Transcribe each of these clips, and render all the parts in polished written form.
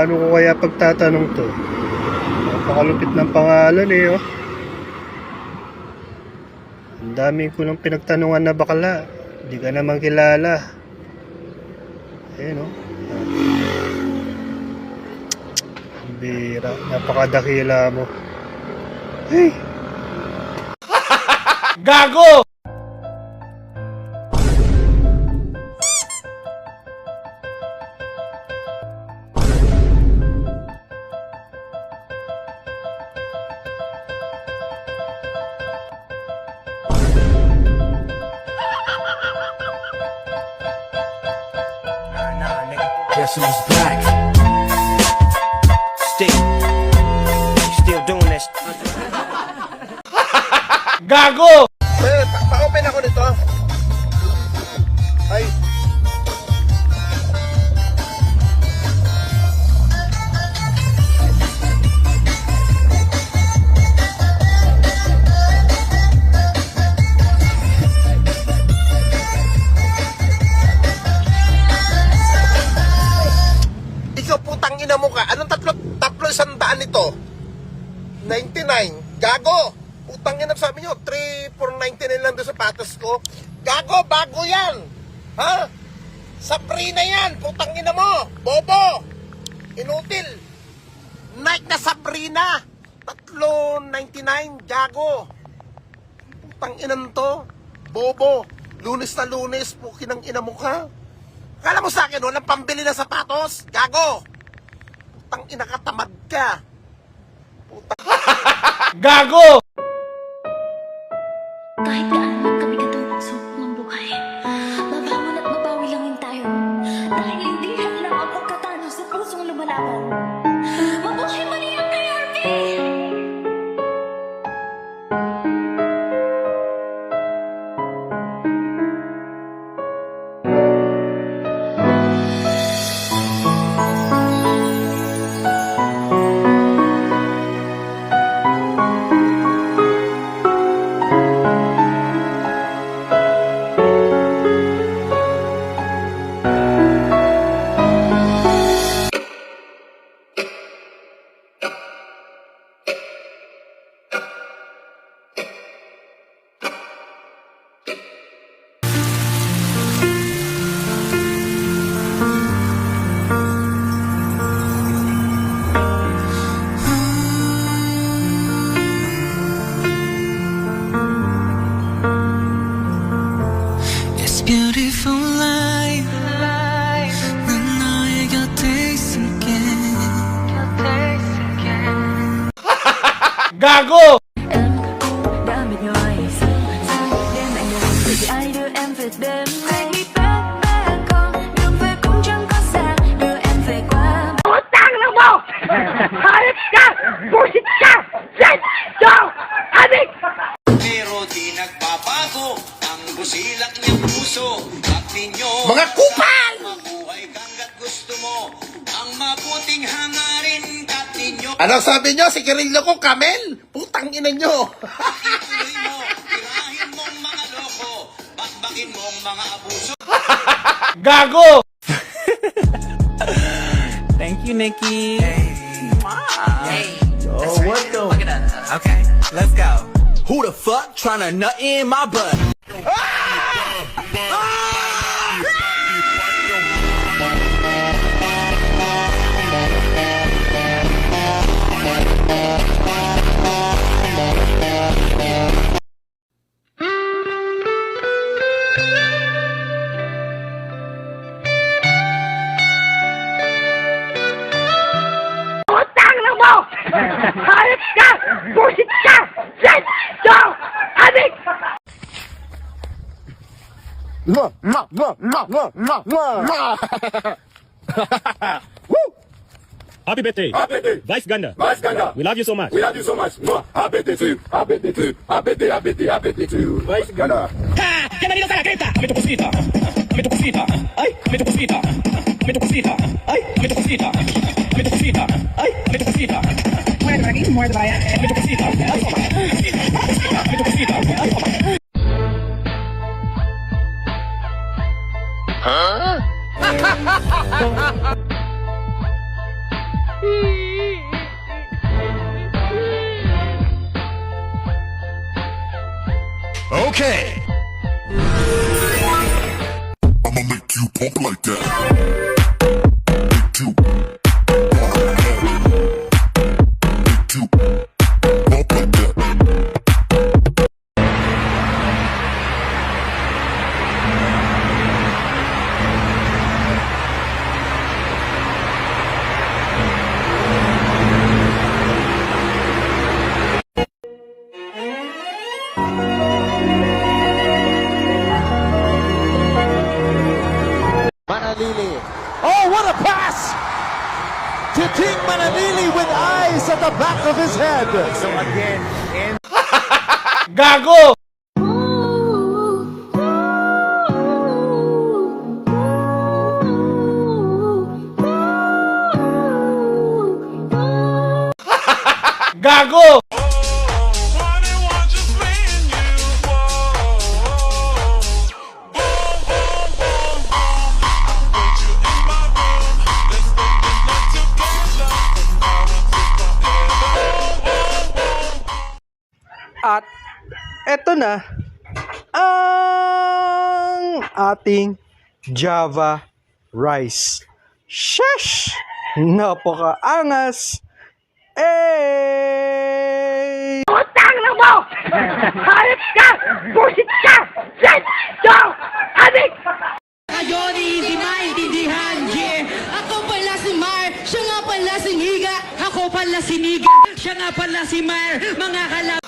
Paano ko kaya pagtatanong to? Napakalupit ng pangalan eh, oh. Ang dami ko nang pinagtanungan na bakla. Hindi ka naman kilala. Ayun, oh. Ang bira. Napakadakila mo. Hey! Gago! Guess who's back? Still doing this. Gago! Pa-open ako nito. Ay. Ikaw putang ina mo ka. Anong tatlo 100 ito? 99. Gago! Utang ina, sabi nyo, 3,499 lang doon sa patas ko. Gago, bago yan! Ha? Sabrina yan! Putang ina mo! Bobo! Inutil! Nike na Sabrina! 3,99, gago! Putang ina to! Bobo! Lunes na Lunes, pukin ang ina mo ka! Kala mo sa akin, walang pambili na sapatos? Gago! Putang ina ka, tamad ka! Putang... Gago! Kahit gaano man kabigat ang pagsubok ng buhay, mabangon at mabawi lang din tayo. Dahil hindi handa ang pagkatalo sa pusong lumalaban. Mabuhay man iyan kay Harvey! Beautiful life 난 너의 곁에 있을게 Gago! Down with your eyes, them and them, baby I do em phải đêm nay back back home, đường về cũng chẳng có xa, đưa em về qua. Utang na mo! Hayop ka! Busit ka! Yan! Yo! Adik! Pero di nagbabago ang busilak niyang puso. At ninyo Mga kupal! mabuhay hanggat gusto mo ang mabuting hangarin kat ninyo. Ano sabi nyo? Si Kirillo ko, Kamel? Putang ina nyo! Ituloy mo, tirahin mong mga loko, bakbakin mong mga abuso. Gago! Thank you, Nikki. Hey. Oh, what the? Look at that. Okay, let's go. Who the fuck tryna nut in my butt? Utang na mo! Hayop ka! Busit ka! Yan! Yo! Adik! Happy birthday. Happy birthday. Vice Ganda. Vice Ganda. We love you so much. We love you so much. Happy birthday to you. Happy birthday to you. Happy birthday, happy birthday, happy birthday to you. Vice Ganda. ¡Ja! ¡Que me sana creta! ¡Me tu cosita! ¡Me tu cosita! ¡Ay! ¡Me tu cosita! ¡Me tu cosita! ¡Ay! ¡Me tu cosita! ¡Me tu cosita! ¡Ay! ¡Me tu cosita! ¡Muerde por aquí! ¡Muerde por allá! ¡Me tu cosita! ¡Ay! ¡Me tu cosita! ¡Ay! Okay. I'ma make you pump like that. Make you pump like that. Manalili. Oh, what a pass! To King Manalili with eyes at the back of his head. So again, Gago! Gago! At eto na ang ating Java rice. Shesh! Napakaangas! Eh! Utang na mo! Hayop ka! Busit ka! Yes! Go! Adik! Kayo di maintindihan, yeah. Ako pala si Mar, siya nga pala si Higa. Ako pala si Niga, siya nga pala si Mar. Mga kalab...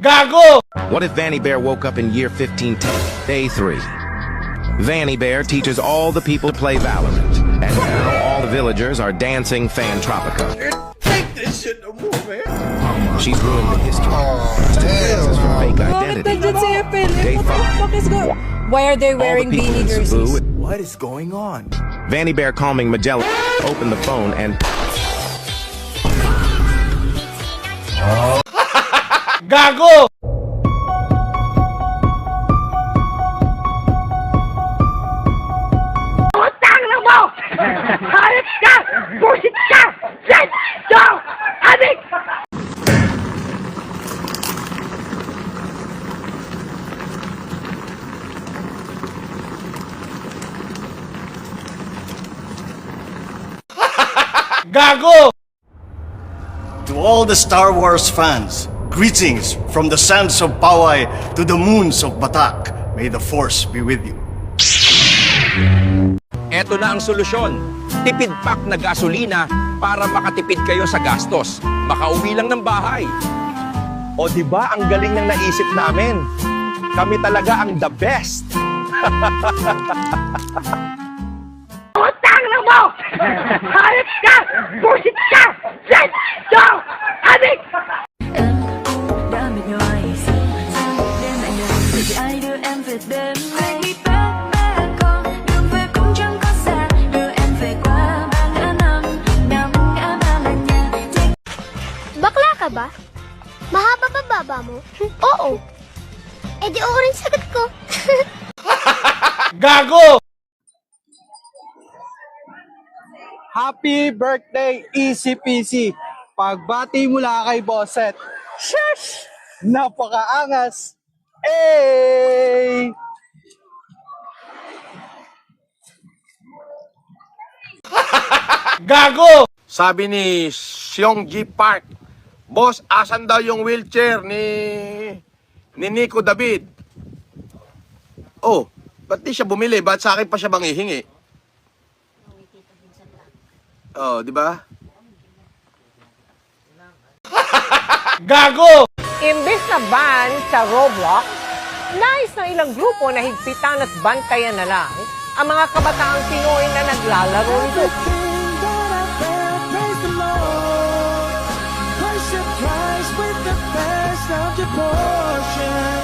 Gago! What if Vanny Bear woke up in year 1510, day 3? Vanny Bear teaches all the people to play Valorant, and now all the villagers are dancing Fantropica. Take this shit no more, man. She's ruined the history. Dances for fake identity. Day 5. Why are they All the wearing people beanie in jerseys? Cebu. What is going on? Vanny Bear calming Magellan opened the phone and Gago! Utang na mo! Hayop ka! Busit ka! Yes! Go! Adik! Gago! To all the Star Wars fans, greetings from the sands of Poway to the moons of Batak. May the Force be with you. Eto na ang solusyon. Tipid pack na gasolina para makatipid kayo sa gastos. Makauwi lang ng bahay. O di ba ang galing ng naisip namin? Kami talaga ang the best. Utang na mo! Hayop ka! Busit ka! Yes! Go! Adik! Bakla ka ba? Mahaba ba baba mo? Oo. Eh di oo rin sagot ko. Gago! Happy birthday, Easy Peasy! Pagbati mula kay Bosset. Shesh! Napakaangas! Eh! Gago! Sabi ni Seonggi Park, Boss, asan daw yung wheelchair ni Nico David? Oh, ba't di siya bumili? Ba't sa akin pa siya manghihingi? Oh, di ba? Gago! Imbes na ban sa Roblox, nais ng ilang grupo na higpitan at bantayan na lang ang mga kabataang Pinoy na naglalaro nito. Surprise with the best of devotion.